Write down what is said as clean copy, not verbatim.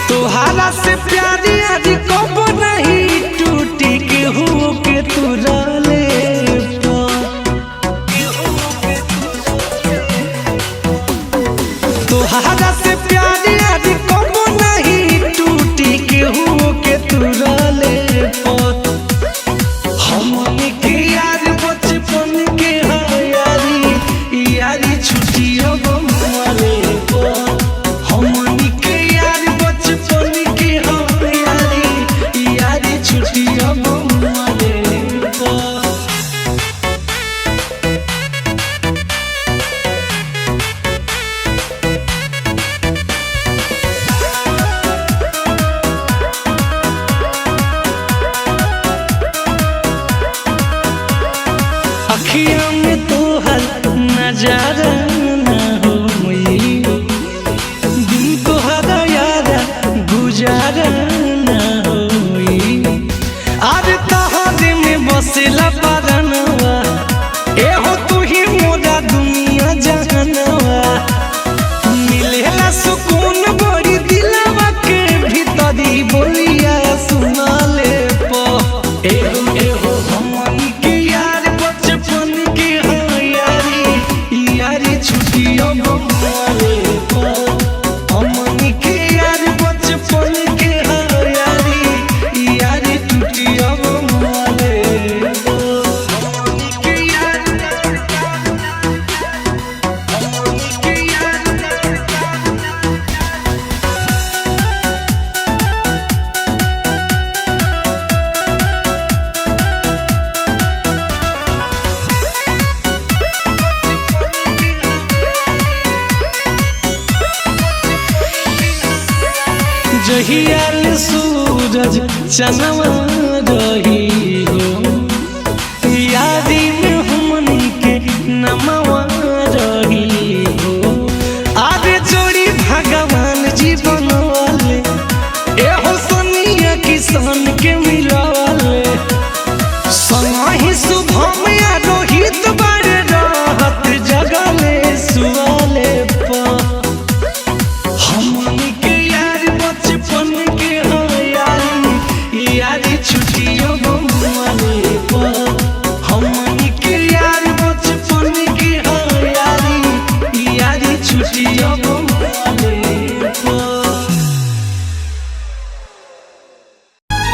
तोहरा से प्यारी आज कब नहीं टूटी केहू के तुरले तोहरा से प्यारी आज कब नहीं टूटी केहू के तुरले हमनी के यार बचपन के यारी यारी छुट्टी अब हमारे हमनी के यार बचपन के यारी यारी छुट्टी अब हमारे अखियाँ में तोहर नजारा न होई दिन तोहरा यारा गुजारा न होई आज तोहरे में बसेला परनवा एहो तू ही मोरा दुनिया जहानवा मिलेला सुकून बड़ी दिलवा के भीतरी बोलिया सुना ले पो एहो एहो हमनी के यार बचपन के यारी यारी छुट्टी अब हमारे हमनी के यार बचपन के यारी यारी छुट्टी अब हमारे हमनी के यार हमनी के यार जहियाल सूरज चनवा